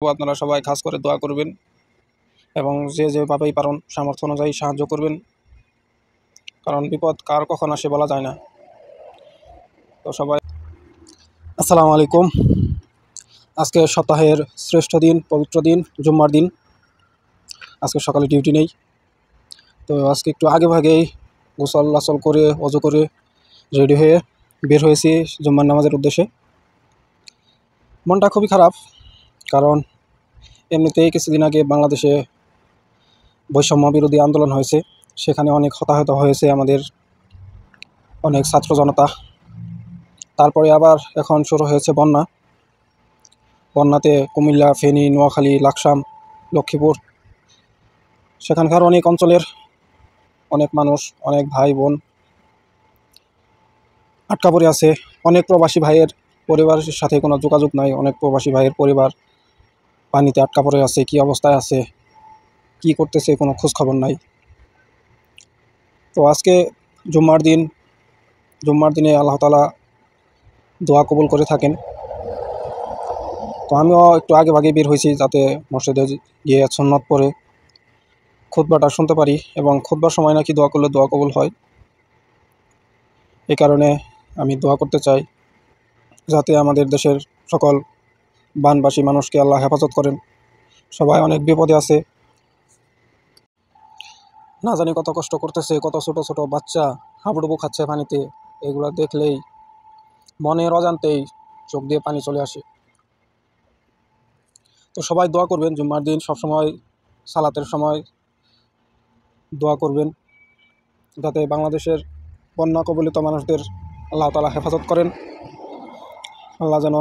আপনারা সবাই খাস করে দোয়া করবেন এবং যে যেভাবেই পারেন সামর্থ্য অনুযায়ী সাহায্য করবেন, কারণ বিপদ কার কখন আসে বলা যায় না। তো সবাই আসসালামু আলাইকুম। আজকে সপ্তাহের শ্রেষ্ঠ দিন, পবিত্র দিন, জুম্মার দিন। আজকে সকালে ডিউটি নেই, তো আজকে একটু আগে ভাগেই গোসল আসল করে অজু করে রেডি হয়ে বের হয়েছি জুম্মার নামাজের উদ্দেশ্যে। মনটা খুবই খারাপ, কারণ এমনিতেই কিছুদিন আগে বাংলাদেশে বৈষম্য বিরোধী আন্দোলন হয়েছে, সেখানে অনেক হতাহত হয়েছে আমাদের অনেক ছাত্র জনতা। তারপরে আবার এখন শুরু হয়েছে বন্যাতে কুমিল্লা, ফেনী, নোয়াখালী, লাকসাম, লক্ষ্মীপুর, সেখানকার অনেক অঞ্চলের অনেক মানুষ, অনেক ভাই বোন আটকা পড়ে আছে। অনেক প্রবাসী ভাইয়ের পরিবারের সাথে কোনো যোগাযোগ নাই। অনেক প্রবাসী ভাইয়ের পরিবার পানিতে আটকা পড়ে আছে, কী অবস্থায় আছে, কি করতেছে, কোনো খোঁজ খবর নাই। তো আজকে জুম্মার দিনে আল্লাহ তাআলা দোয়া কবুল করে থাকেন। তো আমিও একটু আগে ভাগে বের হয়েছি, যাতে মসজিদে গিয়ে সুন্নত পড়ে খুতবাটা শুনতে পারি, এবং খুতবার সময় নাকি দোয়া করলে দোয়া কবুল হয়। এই কারণে আমি দোয়া করতে চাই, যাতে আমাদের দেশের সকল বানবাসী মানুষকে আল্লাহ হেফাজত করেন। সবাই অনেক বিপদে আছে, না জানি কত কষ্ট করতেছে, কত ছোট ছোট বাচ্চা হাবুডুবু খাচ্ছে পানিতে। এগুলো দেখলেই মনের অজান্তেই চোখ দিয়ে পানি চলে আসে। তো সবাই দোয়া করবেন, জুম্মার দিন সবসময় সালাতের সময় দোয়া করবেন, যাতে বাংলাদেশের বন্যা কবলিত মানুষদের আল্লাহ তাআলা হেফাজত করেন। আল্লাহ যেন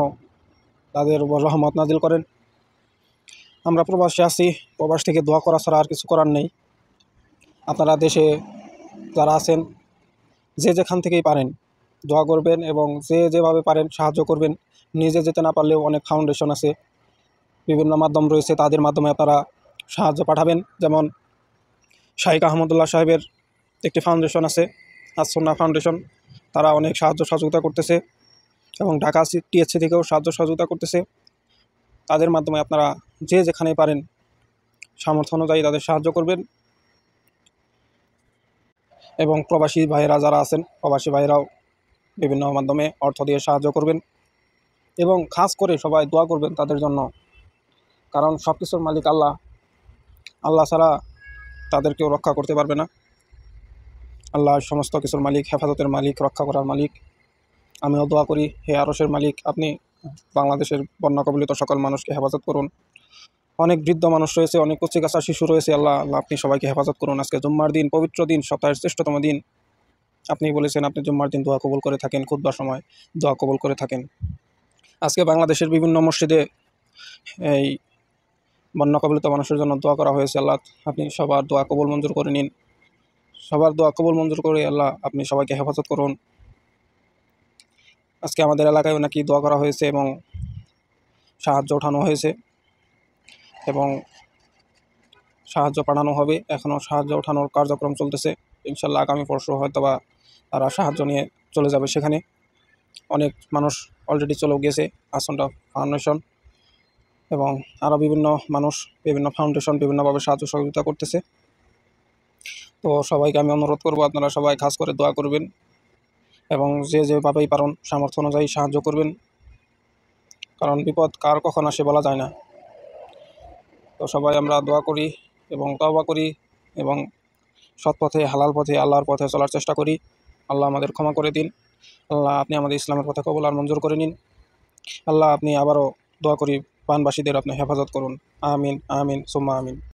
তাদের উপর রহমত নাজিল করেন। আমরা প্রবাসে আছি, প্রবাস থেকে দোয়া করা ছাড়া আর কিছু করার নেই। আপনারা দেশে যারা আছেন, যে যেখান থেকেই পারেন দোয়া করবেন, এবং যে যেভাবে পারেন সাহায্য করবেন। নিজে যেতে না পারলেও অনেক ফাউন্ডেশন আছে, বিভিন্ন মাধ্যম রয়েছে, তাদের মাধ্যমে আপনারা সাহায্য পাঠাবেন। যেমন শাইখ আহমদুল্লাহ সাহেবের একটি ফাউন্ডেশন আছে, আসন্না ফাউন্ডেশন, তারা অনেক সাহায্য সহযোগিতা করতেছে, এবং ঢাকা টিএসসি থেকেও সাহায্য সহযোগিতা করতেছে। তাদের মাধ্যমে আপনারা যে যেখানে পারেন সামর্থ্য অনুযায়ী তাদের সাহায্য করবেন। এবং প্রবাসী ভাইয়েরা যারা আছেন, প্রবাসী ভাইয়েরাও বিভিন্ন মাধ্যমে অর্থ দিয়ে সাহায্য করবেন, এবং খাস করে সবাই দোয়া করবেন তাদের জন্য, কারণ সব কিছুর মালিক আল্লাহ। আল্লাহ ছাড়া তাদের কেউ রক্ষা করতে পারবে না। আল্লাহ সমস্ত কিছুর মালিক, হেফাজতের মালিক, রক্ষা করার মালিক। আমিও দোয়া করি, হে আরশের মালিক, আপনি বাংলাদেশের বন্যা কবলিত সকল মানুষকে হেফাজত করুন। অনেক বৃদ্ধ মানুষ রয়েছে, অনেক কচিকাঁচা শিশু রয়েছে, আল্লাহ আপনি সবাইকে হেফাজত করুন। আজকে জুম্মার দিন, পবিত্র দিন, সপ্তাহের শ্রেষ্ঠতম দিন। আপনি বলেছেন আপনি জুম্মার দিন দোয়া কবুল করে থাকেন, খুতবার সময় দোয়া কবুল করে থাকেন। আজকে বাংলাদেশের বিভিন্ন মসজিদে এই বন্যা কবলিত মানুষের জন্য দোয়া করা হয়েছে। আল্লাহ আপনি সবার দোয়া কবুল মঞ্জুর করে নিন, সবার দোয়া কবুল মঞ্জুর করে আল্লাহ আপনি সবাইকে হেফাজত করুন। আজকে আমাদের এলাকায়ও নাকি দোয়া করা হয়েছে এবং সাহায্য ওঠানো হয়েছে, এবং সাহায্য পাঠানো হবে। এখনও সাহায্য ওঠানোর কার্যক্রম চলতেছে। ইনশাল্লাহ আগামী পরশু হয়তো বা তারা সাহায্য নিয়ে চলে যাবে সেখানে। অনেক মানুষ অলরেডি চলেও গেছে, আসন্না ফাউন্ডেশন এবং আরও বিভিন্ন মানুষ, বিভিন্ন ফাউন্ডেশন বিভিন্নভাবে সাহায্য সহযোগিতা করতেছে। তো সবাইকে আমি অনুরোধ করব, আপনারা সবাই খাস করে দোয়া করবেন, এবং যে যেভাবেই পারেন সামর্থ্য অনুযায়ী সাহায্য করবেন, কারণ বিপদ কার কখন আসে বলা যায় না। তো সবাই আমরা দোয়া করি এবং তওবা করি, এবং সৎ পথে, হালাল পথে, আল্লাহর পথে চলার চেষ্টা করি। আল্লাহ আমাদের ক্ষমা করে দিন। আল্লাহ আপনি আমাদের ইসলামের পথে কবুল আর মঞ্জুর করে নিন। আল্লাহ আপনি আবারও দোয়া করি বানবাসীদের আপনি হেফাজত করুন। আমিন, আমিন, সুম্মা আমিন।